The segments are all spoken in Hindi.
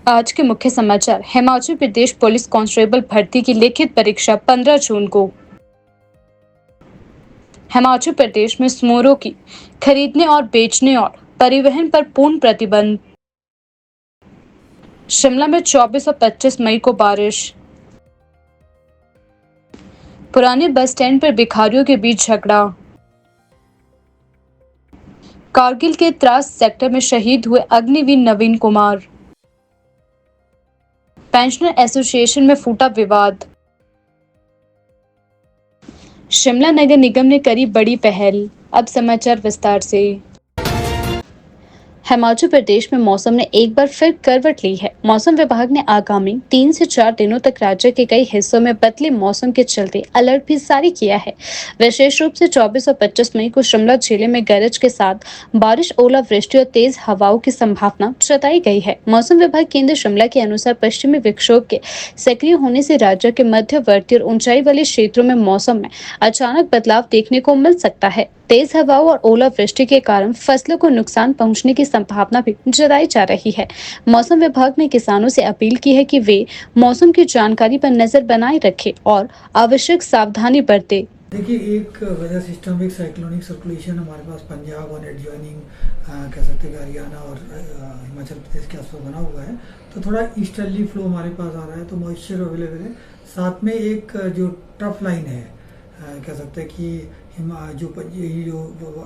आज के मुख्य समाचार। हिमाचल प्रदेश पुलिस कांस्टेबल भर्ती की लिखित परीक्षा 15 जून को। हिमाचल प्रदेश में स्मोरों की खरीदने और बेचने और परिवहन पर पूर्ण प्रतिबंध। शिमला में 24 और 25 मई को बारिश। पुराने बस स्टैंड पर भिखारियों के बीच झगड़ा। कारगिल के त्रास सेक्टर में शहीद हुए अग्निवीर नवीन कुमार। पेंशनर एसोसिएशन में फूटा विवाद। शिमला नगर निगम ने करी बड़ी पहल। अब समाचार विस्तार से। हिमाचल प्रदेश में मौसम ने एक बार फिर करवट ली है। मौसम विभाग ने आगामी 3 से 4 दिनों तक राज्य के कई हिस्सों में बदले मौसम के चलते अलर्ट भी जारी किया है। विशेष रूप से 24 और 25 मई को शिमला जिले में गरज के साथ बारिश, ओलावृष्टि और तेज हवाओं की संभावना जताई गई है। मौसम विभाग केंद्र शिमला के अनुसार पश्चिमी विक्षोभ के सक्रिय होने से राज्य के मध्यवर्ती और ऊंचाई वाले क्षेत्रों में मौसम में अचानक बदलाव देखने को मिल सकता है। तेज हवाओं और ओलावृष्टि के कारण फसलों को नुकसान पहुंचने की संभावना भी जताई जा रही है। मौसम विभाग ने किसानों से अपील की है कि वे मौसम की जानकारी पर नजर बनाए रखें और आवश्यक सावधानी बरतें। देखिए, एक वेदर सिस्टम, एक साइक्लोनिक सर्कुलेशन हमारे पास पंजाब और एडजॉइनिंग कह सकते हैं हरियाणा और हिमाचल प्रदेश के आसपास बना हुआ है। तो थोड़ा ईस्टर्ली फ्लो हमारे पास आ रहा है, तो मॉइस्चर अवेलेबल है। साथ में एक जो ट्रफ लाइन है, कह सकते हैं कि जो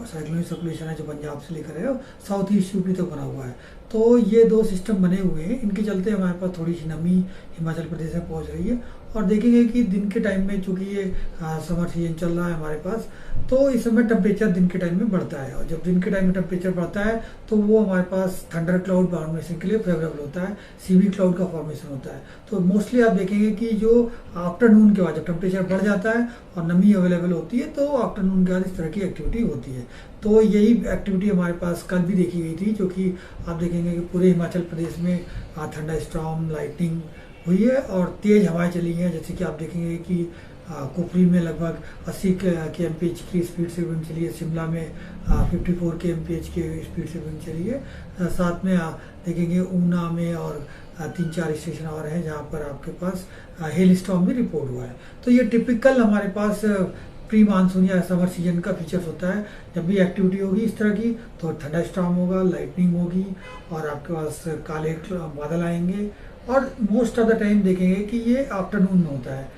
साइक्लोनिक सर्कुलेशन है जो पंजाब से लेकर है साउथ ईस्ट यूपी तक बना हुआ है। तो ये दो सिस्टम बने हुए हैं, इनके चलते हमारे पास थोड़ी सी नमी हिमाचल प्रदेश में पहुंच रही है। और देखेंगे कि दिन के टाइम में, चूंकि ये समर सीजन चल रहा है हमारे पास, तो इस समय टेम्परेचर दिन के टाइम में बढ़ता है। और जब दिन के टाइम में टेम्परेचर बढ़ता है तो वो हमारे पास थंडर क्लाउड फॉर्मेशन के लिए फेवरेबल होता है, सीवी क्लाउड का फॉर्मेशन होता है। तो मोस्टली आप देखेंगे कि जो आफ्टरनून के बाद जब टेम्परेचर बढ़ जाता है और नमी अवेलेबल होती है, तो आफ्टरनून के बाद इस तरह की एक्टिविटी होती है। तो यही एक्टिविटी हमारे पास कल भी देखी गई थी, जो कि आप देखेंगे कि पूरे हिमाचल प्रदेश में थंडर स्टॉर्म, लाइटनिंग हुई है और तेज हवाएं चली हैं। जैसे कि आप देखेंगे कि कुफरी में लगभग 80 के एमपीएच की स्पीड से विंड चली है। शिमला में 54 के एमपीएच की स्पीड से विंड चली है। साथ में देखेंगे ऊना में और 3-4 स्टेशन और हैं जहाँ पर आपके पास हेल स्टॉर्म भी रिपोर्ट हुआ है। तो ये टिपिकल हमारे पास प्री मानसून या समर सीजन का फीचर्स होता है। जब भी एक्टिविटी होगी इस तरह की तो थंडर स्टॉर्म होगा, लाइटनिंग होगी और आपके पास काले बादल आएंगे। और मोस्ट ऑफ द टाइम देखेंगे कि ये आफ्टरनून में होता है,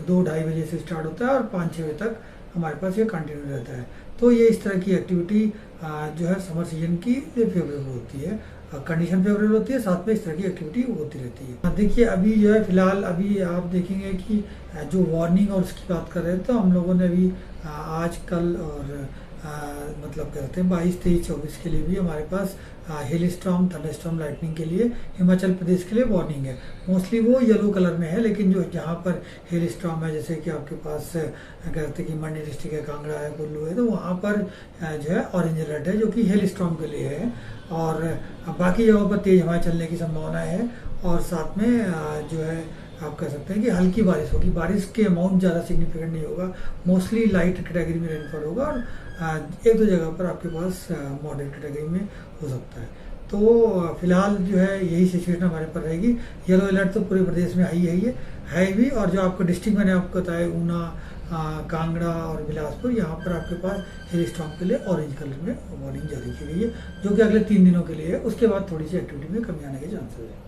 2-2:30 बजे से स्टार्ट होता है और 5-6 बजे तक हमारे पास ये कंटिन्यू रहता है। तो ये इस तरह की एक्टिविटी जो है समर सीजन की फेवरेबल होती है, कंडीशन फेवरेबल होती है, साथ में इस तरह की एक्टिविटी होती रहती है। देखिए, अभी जो है फिलहाल अभी आप देखेंगे कि जो वार्निंग और उसकी बात कर रहे हैं, तो हम लोगों ने अभी आज कल और मतलब कहते हैं 22, 23, 24 के लिए भी हमारे पास hail storm, thunder storm, lightning के लिए हिमाचल प्रदेश के लिए वार्निंग है। मोस्टली वो येलो कलर में है, लेकिन जो जहाँ पर हेल स्टॉर्म है, जैसे कि आपके पास कहते हैं कि मंडी डिस्ट्रिक्ट है, कांगड़ा है, कुल्लू है, तो वहाँ पर जो है ऑरेंज अलर्ट है, जो कि हेल स्टॉर्म के लिए है। और बाकी जगहों पर तेज हवाएं चलने की संभावना है। और साथ में जो है आप कह सकते हैं कि हल्की बारिश होगी। बारिश के अमाउंट ज़्यादा सिग्निफिकेंट नहीं होगा, मोस्टली लाइट कैटेगरी में रेनफॉल होगा और 1-2 जगह पर आपके पास मॉडरेट कैटेगरी में हो सकता है। तो फिलहाल जो है यही सिचुएशन हमारे पर रहेगी। येलो अलर्ट तो पूरे प्रदेश में है भी। और जो आपको डिस्ट्रिक्ट मैंने आपको बताया, ऊना, कांगड़ा और बिलासपुर, यहाँ पर आपके पास हेल स्टॉर्म के लिए ऑरेंज कलर में वार्निंग जारी की गई है, जो कि अगले 3 दिनों के लिए है। उसके बाद थोड़ी सी एक्टिविटी में कमी आने के चांसेस है।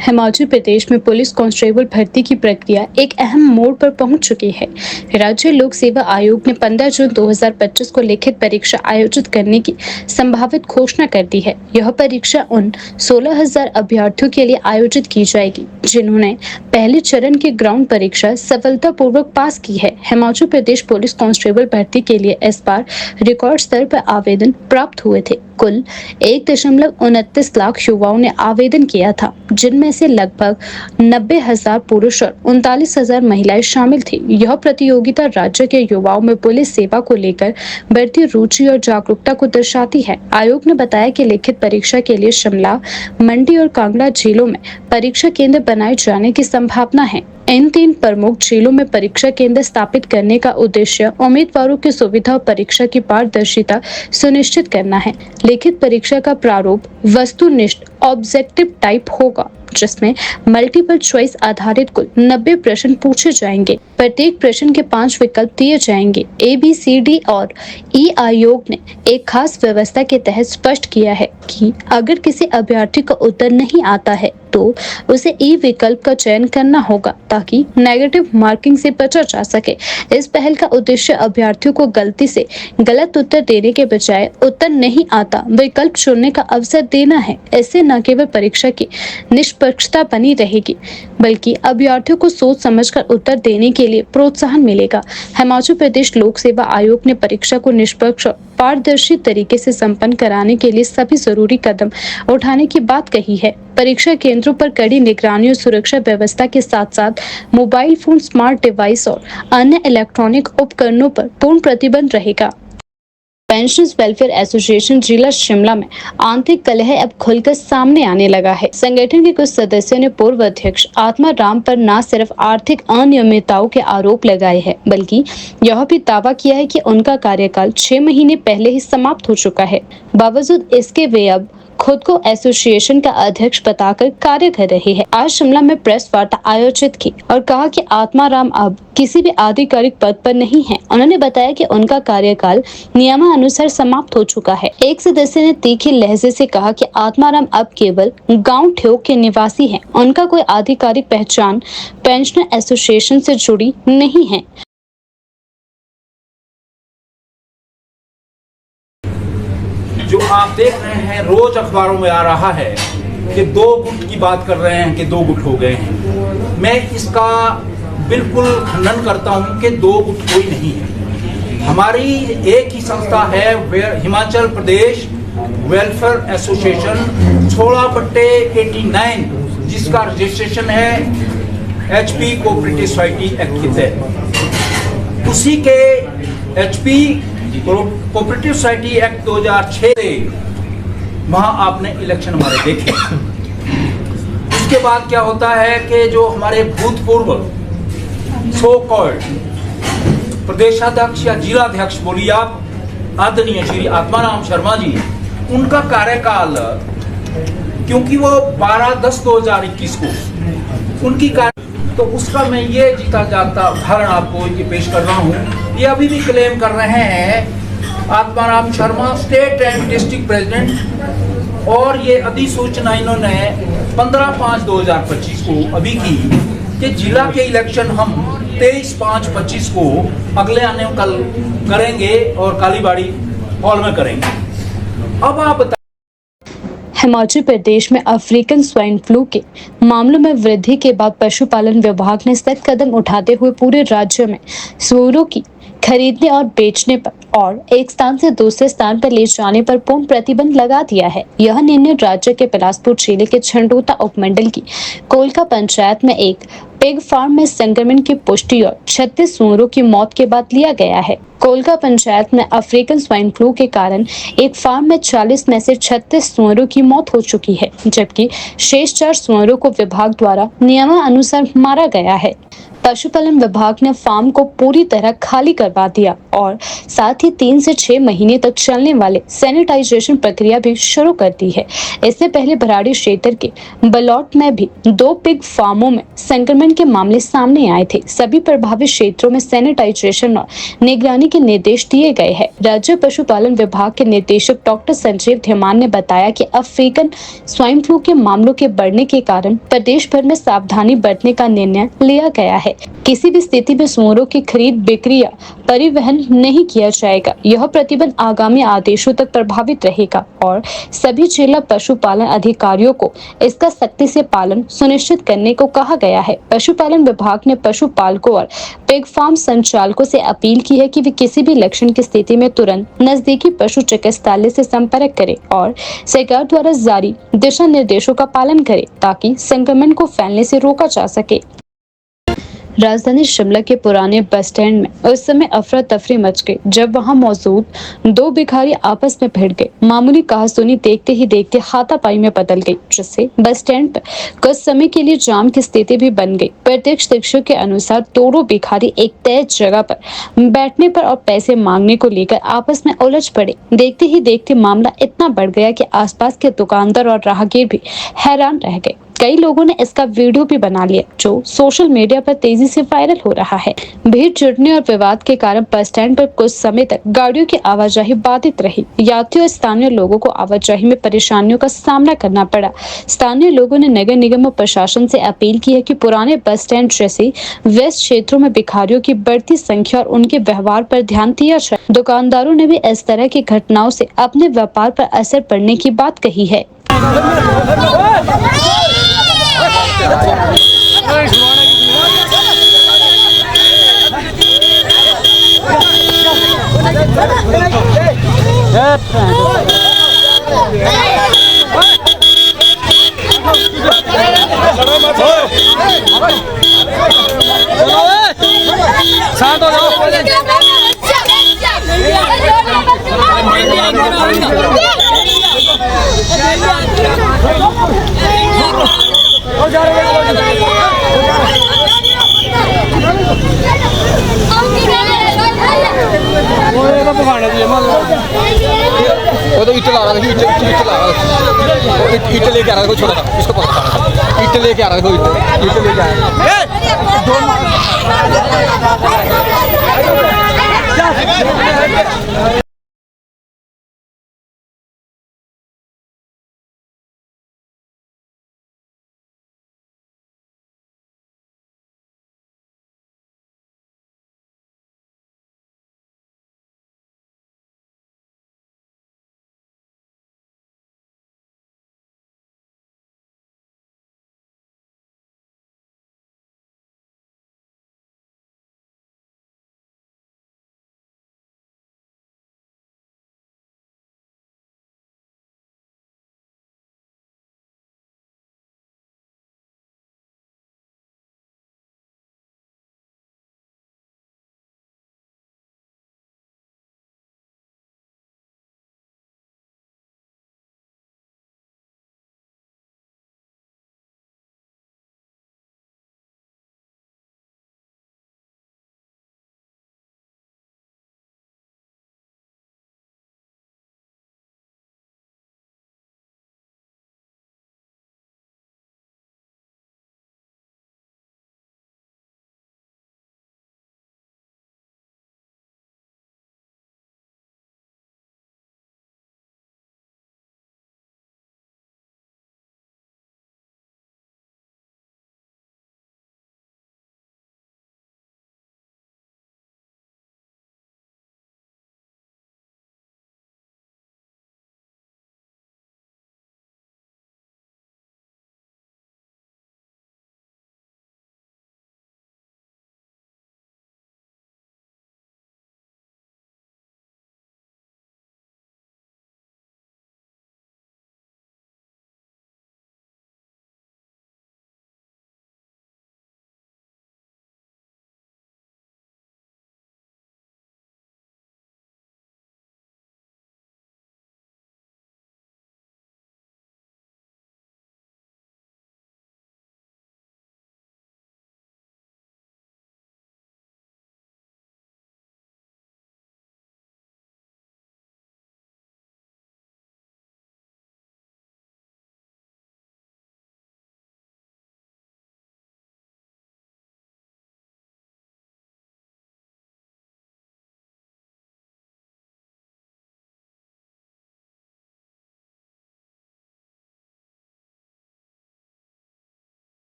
हिमाचल प्रदेश में पुलिस कांस्टेबल भर्ती की प्रक्रिया एक अहम मोड़ पर पहुंच चुकी है। राज्य लोक सेवा आयोग ने 15 जून 2025 को लिखित परीक्षा आयोजित करने की संभावित घोषणा कर दी है। यह परीक्षा उन 16,000 अभ्यर्थियों के लिए आयोजित की जाएगी जिन्होंने पहले चरण की ग्राउंड परीक्षा सफलतापूर्वक पास की है। हिमाचल प्रदेश पुलिस कांस्टेबल भर्ती के लिए इस बार रिकॉर्ड स्तर पर आवेदन प्राप्त हुए थे। कुल 1.29 लाख युवाओं ने आवेदन किया था, जिनमें से लगभग 90,000 पुरुष और 39,000 महिलाएं शामिल थी। यह प्रतियोगिता राज्य के युवाओं में पुलिस सेवा को लेकर बढ़ती रुचि और जागरूकता को दर्शाती है। आयोग ने बताया कि लिखित परीक्षा के लिए शिमला, मंडी और कांगड़ा जिलों में परीक्षा केंद्र बनाए जाने की संभावना है। इन 3 प्रमुख जिलों में परीक्षा केंद्र स्थापित करने का उद्देश्य उम्मीदवारों की सुविधा और परीक्षा की पारदर्शिता सुनिश्चित करना है। लिखित परीक्षा का प्रारूप वस्तुनिष्ठ ऑब्जेक्टिव टाइप होगा, जिसमें मल्टीपल चॉइस आधारित कुल 90 प्रश्न पूछे जाएंगे। प्रत्येक प्रश्न के 5 विकल्प दिए जाएंगे। ABCD और E आयोग ने एक खास व्यवस्था के तहत स्पष्ट किया है कि अगर किसी अभ्यर्थी का उत्तर नहीं आता है तो उसे E विकल्प का चयन करना होगा, ताकि नेगेटिव मार्किंग से बचा जा सके। इस पहल का उद्देश्य अभ्यर्थियों को गलती से गलत उत्तर देने के बजाय उत्तर नहीं आता विकल्प चुनने का अवसर देना है। इससे न केवल परीक्षा की निष्पक्षता बनी रहेगी, बल्कि अभ्यर्थियों को सोच समझकर उत्तर देने के लिए प्रोत्साहन मिलेगा। हिमाचल प्रदेश लोक सेवा आयोग ने परीक्षा को निष्पक्ष और पारदर्शी तरीके से संपन्न कराने के लिए सभी जरूरी कदम उठाने की बात कही है। परीक्षा केंद्रों पर कड़ी निगरानी और सुरक्षा व्यवस्था के साथ साथ मोबाइल फोन, स्मार्ट डिवाइस और अन्य इलेक्ट्रॉनिक उपकरणों पर पूर्ण प्रतिबंध रहेगा। पेंशनर्स वेलफेयर एसोसिएशन जिला शिमला में आंतरिक कलह अब खुलकर सामने आने लगा है। संगठन के कुछ सदस्यों ने पूर्व अध्यक्ष आत्मा राम पर न सिर्फ आर्थिक अनियमितताओं के आरोप लगाए हैं, बल्कि यह भी दावा किया है कि उनका कार्यकाल 6 महीने पहले ही समाप्त हो चुका है। बावजूद इसके वे अब खुद को एसोसिएशन का अध्यक्ष बताकर कार्य कर रहे हैं। आज शिमला में प्रेस वार्ता आयोजित की और कहा कि आत्माराम अब किसी भी आधिकारिक पद पर नहीं है। उन्होंने बताया कि उनका कार्यकाल नियमानुसार समाप्त हो चुका है। एक सदस्य ने तीखे लहजे से कहा कि आत्माराम अब केवल गांव ठेक के निवासी हैं। उनका कोई आधिकारिक पहचान पेंशनर एसोसिएशन से जुड़ी नहीं है। जो आप देख रहे हैं रोज अखबारों में आ रहा है कि 2 गुट की बात कर रहे हैं कि 2 गुट हो गए हैं। मैं इसका बिल्कुल खंडन करता हूं कि 2 गुट कोई नहीं है। हमारी एक ही संस्था है, हिमाचल प्रदेश वेलफेयर एसोसिएशन 16/89, जिसका रजिस्ट्रेशन है HP कोऑपरेटिव सोसाइटी एक्ट के तहत। उसी के HP कोऑपरेटिव सोसाइटी एक्ट 2006 से वहां आपने इलेक्शन हमारे देखे। उसके बाद क्या होता है कि जो हमारे भूतपूर्व सो कॉल्ड प्रदेशाध्यक्ष या जिलाध्यक्ष बोलिए आप, आदरणीय श्री आत्माराम शर्मा जी, उनका कार्यकाल, क्योंकि वो 12/10/2021 को उनकी तो उसका मैं ये जीता जागता उदाहरण आपको ये पेश कर रहा हूँ। ये अभी भी क्लेम कर रहे हैं Atmaram Sharma state and district president, और ये अधिसूचना इन्होंने 15/5/2025 को अभी की कि जिला के इलेक्शन हम 23/5/25 को अगले आने कल करेंगे और कालीबाड़ी हॉल में करेंगे। अब आप हिमाचल प्रदेश में अफ्रीकन स्वाइन फ्लू के मामलों में वृद्धि के बाद पशुपालन विभाग ने सख्त कदम उठाते हुए पूरे राज्य में सूअरों की खरीदने और बेचने पर और एक स्थान से दूसरे स्थान पर ले जाने पर पूर्ण प्रतिबंध लगा दिया है। यह निर्णय राज्य के बिलासपुर जिले के झंडोता उपमंडल की कोलका पंचायत में एक पिग फार्म में संक्रमण की पुष्टि और 36 सूअरों की मौत के बाद लिया गया है। कोलका पंचायत में अफ्रीकन स्वाइन फ्लू के कारण एक फार्म में 40 में से 36 सूअरों की मौत हो चुकी है, जबकि शेष 4 सूअरों को विभाग द्वारा नियमानुसार मारा गया है। पशुपालन विभाग ने फार्म को पूरी तरह खाली करवा दिया और साथ ही 3 से 6 महीने तक चलने वाले सैनिटाइजेशन प्रक्रिया भी शुरू कर दी है। इससे पहले भराड़ी क्षेत्र के बलौट में भी 2 पिग फार्मों में संक्रमण के मामले सामने आए थे। सभी प्रभावित क्षेत्रों में सैनिटाइजेशन और निगरानी के निर्देश दिए गए हैं। राज्य पशुपालन विभाग के निदेशक डॉक्टर संजीव धीमान ने बताया कि अफ्रीकन स्वाइन फ्लू के मामलों के बढ़ने के कारण प्रदेश भर में सावधानी बरतने का निर्णय लिया गया है। किसी भी स्थिति में सूअरों की खरीद, बिक्री या परिवहन नहीं किया जाएगा। यह प्रतिबंध आगामी आदेशों तक प्रभावित रहेगा और सभी जिला पशुपालन अधिकारियों को इसका सख्ती से पालन सुनिश्चित करने को कहा गया है। पशुपालन विभाग ने पशुपालकों और पिग फार्म संचालकों से अपील की है कि वे किसी भी लक्षण की स्थिति में तुरंत नजदीकी पशु चिकित्सालय से संपर्क करें और सरकार द्वारा जारी दिशा निर्देशों का पालन करें ताकि संक्रमण को फैलने से रोका जा सके। राजधानी शिमला के पुराने बस स्टैंड में उस समय अफरा तफरी मच गई जब वहां मौजूद दो भिखारी आपस में भिड़ गए। मामूली कहासुनी देखते ही देखते हाथापाई में बदल गई, जिससे बस स्टैंड पर कुछ समय के लिए जाम की स्थिति भी बन गई। प्रत्यक्षदर्शियों के अनुसार दोनों भिखारी एक तय जगह पर बैठने पर और पैसे मांगने को लेकर आपस में उलझ पड़े। देखते ही देखते मामला इतना बढ़ गया कि आसपास के दुकानदार और राहगीर भी हैरान रह गए। कई लोगों ने इसका वीडियो भी बना लिया जो सोशल मीडिया पर तेजी से वायरल हो रहा है। भीड़ जुटने और विवाद के कारण बस स्टैंड पर कुछ समय तक गाड़ियों की आवाजाही बाधित रही। यात्रियों और स्थानीय लोगों को आवाजाही में परेशानियों का सामना करना पड़ा। स्थानीय लोगों ने नगर निगम और प्रशासन से अपील की है कि पुराने बस स्टैंड जैसे व्यस्त क्षेत्रों में भिखारियों की बढ़ती संख्या और उनके व्यवहार पर ध्यान दिया जाए। दुकानदारों ने भी इस तरह की घटनाओं से अपने व्यापार पर असर पड़ने की बात कही है। शांत हो जाओ। वो तो ईट ला रहा था, ईट ला रहा था, ईट लेके आ रहा था, कोई छोटा था, इसको पकड़ था, ईट लेके आ रहा था, ईट लेके आ रहा।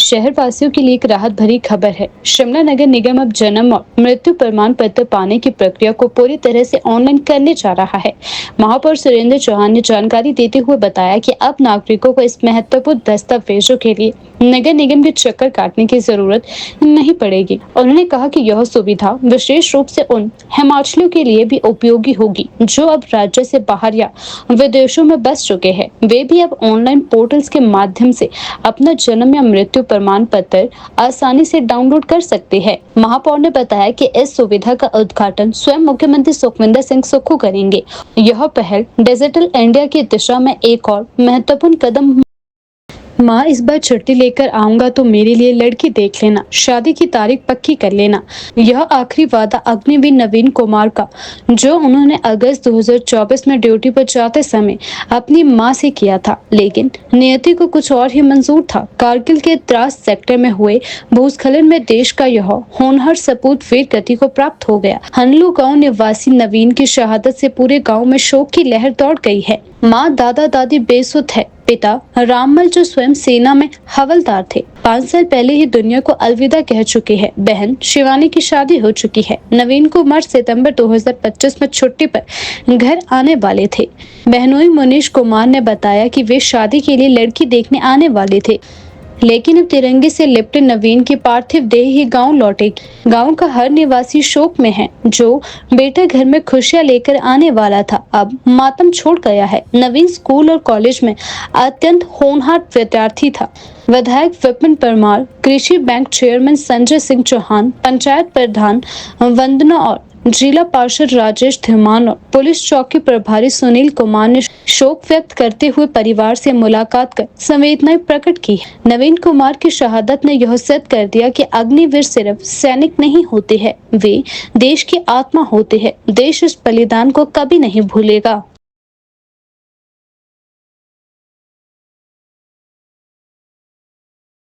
शहर वासियों के लिए एक राहत भरी खबर है। शिमला नगर निगम अब जन्म और मृत्यु प्रमाण पत्र पाने की प्रक्रिया को पूरी तरह से ऑनलाइन करने जा रहा है। महापौर सुरेंद्र चौहान ने जानकारी देते हुए बताया कि अब नागरिकों को इस महत्वपूर्ण दस्तावेजों के लिए नगर निगम के चक्कर काटने की जरूरत नहीं पड़ेगी। उन्होंने कहा कि यह सुविधा विशेष रूप से उन हिमाचलियों के लिए भी उपयोगी होगी जो अब राज्य से बाहर या विदेशों में बस चुके हैं। वे भी अब ऑनलाइन पोर्टल्स के माध्यम से अपना जन्म या मृत्यु प्रमाण पत्र आसानी से डाउनलोड कर सकते हैं। महापौर ने बताया कि इस सुविधा का उद्घाटन स्वयं मुख्यमंत्री सुखविंदर सिंह सुक्खू करेंगे। यह पहल डिजिटल इंडिया की दिशा में एक और महत्वपूर्ण कदम। माँ, इस बार छुट्टी लेकर आऊंगा तो मेरे लिए लड़की देख लेना, शादी की तारीख पक्की कर लेना। यह आखिरी वादा अग्निवीर नवीन कुमार का, जो उन्होंने अगस्त 2024 में ड्यूटी पर जाते समय अपनी मां से किया था, लेकिन नियति को कुछ और ही मंजूर था। कारगिल के द्रास सेक्टर में हुए भूस्खलन में देश का यह होनहार सपूत वीर गति को प्राप्त हो गया। हनलू गाँव निवासी नवीन की शहादत से पूरे गाँव में शोक की लहर दौड़ गई है। माँ दादा दादी बेसुध है। पिता राममल जो स्वयं सेना में हवलदार थे, 5 साल पहले ही दुनिया को अलविदा कह चुके हैं। बहन शिवानी की शादी हो चुकी है। नवीन कुमार सितंबर 2025 में छुट्टी पर घर आने वाले थे। बहनोई मुनीश कुमार ने बताया कि वे शादी के लिए लड़की देखने आने वाले थे, लेकिन अब तिरंगे से लिपटे नवीन की पार्थिव देह ही गांव लौटेगी। गांव का हर निवासी शोक में है। जो बेटा घर में खुशियां लेकर आने वाला था, अब मातम छोड़ गया है। नवीन स्कूल और कॉलेज में अत्यंत होनहार विद्यार्थी था। विधायक विपिन परमार, कृषि बैंक चेयरमैन संजय सिंह चौहान, पंचायत प्रधान वंदना और जिला पार्षद राजेश धीमान और पुलिस चौकी प्रभारी सुनील कुमार ने शोक व्यक्त करते हुए परिवार से मुलाकात कर संवेदनाएं प्रकट की। नवीन कुमार की शहादत ने यह सिद्ध कर दिया कि अग्निवीर सिर्फ सैनिक नहीं होते हैं, वे देश की आत्मा होते हैं। देश इस बलिदान को कभी नहीं भूलेगा।